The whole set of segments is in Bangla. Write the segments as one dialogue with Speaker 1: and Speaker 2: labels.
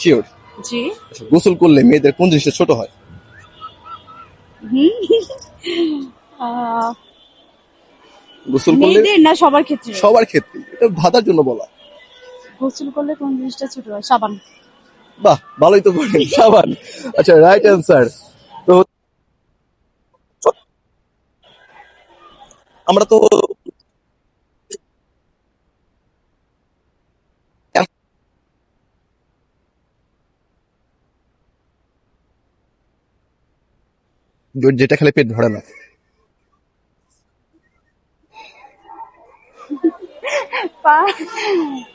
Speaker 1: শিওর?
Speaker 2: জি।
Speaker 1: আচ্ছা, গোসল করলে মেয়েদের কোন জিনিসটা ছোট হয়?
Speaker 2: আহ,
Speaker 1: গোসল করলে
Speaker 2: মেয়েদের না সবার ক্ষেত্রে?
Speaker 1: সবার ক্ষেত্রে, এটা ধাঁধার জন্য বলা।
Speaker 2: গোসল করলে কোন জিনিসটা ছোট হয়? সাবান।
Speaker 1: বাহ, ভালোই তো বলেন, সাবান। আচ্ছা, রাইট অ্যান্সার। তো আমরা তো যেটা খেলে পেট ভরে না।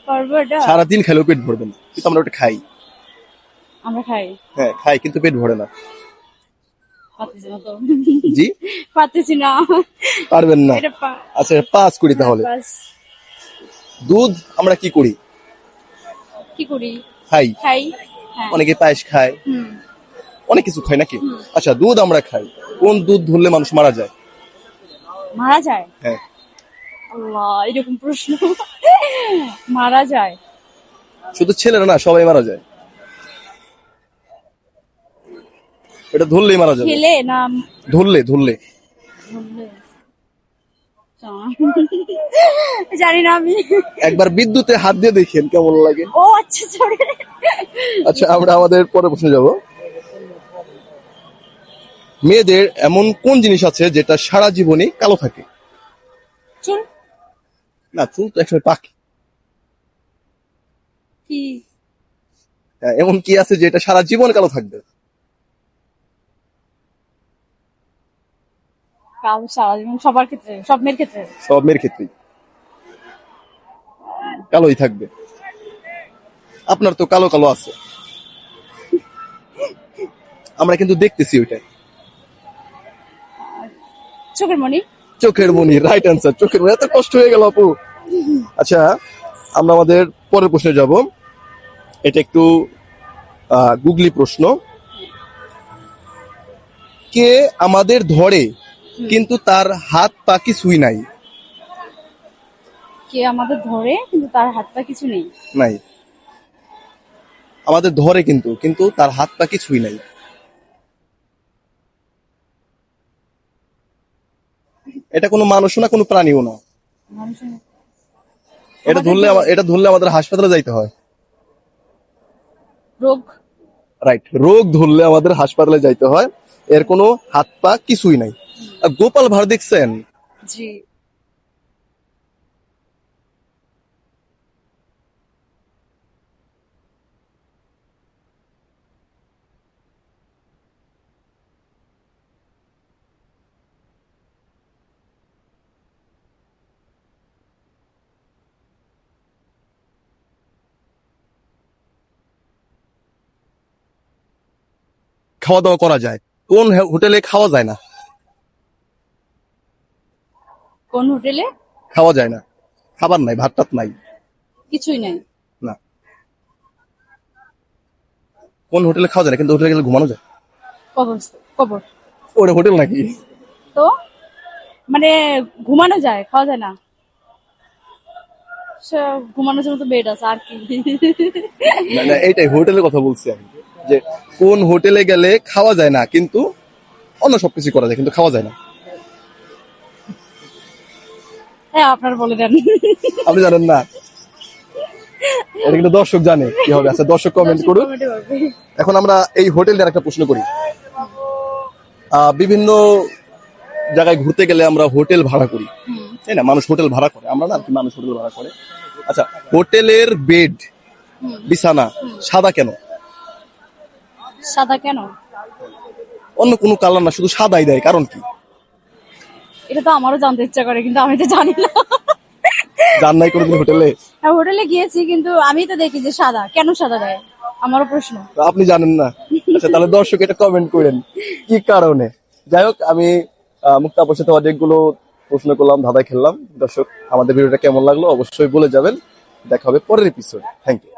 Speaker 2: পারবো এটা?
Speaker 1: সারাদিন খেলেও পেট ভরবে না, কিন্তু আমরা ওটা খাই।
Speaker 2: আমরা খাই।
Speaker 1: হ্যাঁ, খাই, কিন্তু পেট ভরে না।
Speaker 2: পারতেছি না তো।
Speaker 1: জি?
Speaker 2: পারতেছি না।
Speaker 1: পারবেন না?
Speaker 2: এটা
Speaker 1: আচ্ছা, পাস করি তাহলে।
Speaker 2: বাস।
Speaker 1: দুধ আমরা কি করি?
Speaker 2: কি করি?
Speaker 1: খাই।
Speaker 2: খাই। হ্যাঁ।
Speaker 1: অনেকে পায়েস খায়,
Speaker 2: হুম।
Speaker 1: অনেক কিছু খায় নাকি? আচ্ছা, দুধ আমরা খাই, কোন দুধ ধরলে মানুষ মারা যায়?
Speaker 2: মারা যায়?
Speaker 1: হ্যাঁ।
Speaker 2: আল্লাহ, এরকম প্রশ্ন! মারা যায়?
Speaker 1: শুধু ছেলেরা না, সবাই মারা যায়। এটা ধরলেই মারা যাবে।
Speaker 2: খেলে না?
Speaker 1: ধরলে ধরলে
Speaker 2: বললে? জানি না আমি।
Speaker 1: একবার বিদ্যুতে হাত দিয়ে দেখেন কেমন লাগে।
Speaker 2: ও আচ্ছা, সরি।
Speaker 1: আচ্ছা, আমরা আমাদের পরের প্রশ্নে যাব। মেয়েদের এমন কোন জিনিস আছে যেটা সারা জীবনই কালো থাকে?
Speaker 2: চুল।
Speaker 1: না, চুল তো একসময় পাকে।
Speaker 2: কি?
Speaker 1: হ্যাঁ, এমন কি আছে যেটা সারা জীবন কালো থাকবে?
Speaker 2: কাল সারা জীবন সবার ক্ষেত্রে, সব মেয়ের ক্ষেত্রে?
Speaker 1: সব মেয়ের ক্ষেত্রেই কালোই থাকবে। আপনার তো কালো কালো আছে, আমরা কিন্তু দেখতেছি ওইটা।
Speaker 2: চোখের মনি।
Speaker 1: চোখের মনি, রাইট অ্যান্সার। চোখের মনি। এত কষ্ট হয়ে গেল আপু। আচ্ছা, আমরা আমাদের পরের প্রশ্নে যাব। এটা একটু গুগলি প্রশ্ন। কে আমাদের ধরে কিন্তু তার হাত পা কিছুই নাই?
Speaker 2: কে আমাদের ধরে কিন্তু তার হাত পা কিছু নেই?
Speaker 1: নাই, আমাদের ধরে কিন্তু কিন্তু তার হাত পা কিছুই নাই। এটা কোনো মানুষও না, কোনো প্রাণীও না।
Speaker 2: মানুষের?
Speaker 1: এটা ধরলে আমাদের হাসপাতালে যাইতে হয়।
Speaker 2: রোগ।
Speaker 1: রাইট, রোগ ধরলে আমাদের হাসপাতালে যাইতে হয়। এর কোনো হাত পা কিছুই নাই। আর গোপাল ভাঁড় দেখছেন?
Speaker 2: জি।
Speaker 1: খাওয়া দাওয়া করা যায়, কোন হোটেলে খাওয়া যায় না?
Speaker 2: কোন হোটেলে?
Speaker 1: খাওয়া যায় না, খাবার নাই, ভাত টাত নাই।
Speaker 2: কিছুই নাই?
Speaker 1: না, কোন হোটেলে খাওয়া যায় না কিন্তু হোটেলে গেলে ঘুমানো যায়?
Speaker 2: কবর। কবর।
Speaker 1: ওটা হোটেল নাকি?
Speaker 2: তো মানে ঘুমানো যায়, খাওয়া যায় না? ঘুমানোর জন্য তো বেড আছে, আর কি?
Speaker 1: না না, এইটাই হোটেলের কথা বলছি আমি, যে কোন হোটেলে গেলে খাওয়া যায় না কিন্তু অন্য সবকিছু করা যায়, কিন্তু খাওয়া যায় না।
Speaker 2: হ্যাঁ, আপনার বলে দেন।
Speaker 1: আপনি জানেন না? এটা কিন্তু দর্শক জানে কি হবে। আচ্ছা, দর্শক কমেন্ট করুন।
Speaker 2: কমেন্টে বলবে।
Speaker 1: এখন আমরা এই হোটেলটার একটা প্রশ্ন করি। বিভিন্ন জায়গায় ঘুরতে গেলে আমরা হোটেল ভাড়া করি, তাই না? মানুষ হোটেল ভাড়া করে, আমরা না, মানুষ হোটেল ভাড়া করে। আচ্ছা, হোটেলের বেড, বিছানা সাদা কেন?
Speaker 2: সাদা কেন?
Speaker 1: অন্য কোনো কালার না, শুধু সাদাই দেয়, কারণ কি?
Speaker 2: এটা তো আমারও জানতে ইচ্ছা করে, কিন্তু আমি তো জানি না।
Speaker 1: জান নাই কোনোদিন হোটেলে?
Speaker 2: হ্যাঁ, হোটেলে গিয়েছি, কিন্তু আমি তো দেখি যে সাদা কেন সাদা দেয়, আমারও প্রশ্ন।
Speaker 1: আপনি জানেন না? আচ্ছা, তাহলে দর্শক এটা কমেন্ট করেন কি কারণে। যাই হোক, আমি মুক্তা আপুর সাথে অনেকগুলো প্রশ্ন করলাম, ধাঁধা খেললাম। দর্শক, আমাদের ভিডিওটা কেমন লাগলো অবশ্যই বলে যাবেন। দেখা হবে পরের এপিসোড। Thank you.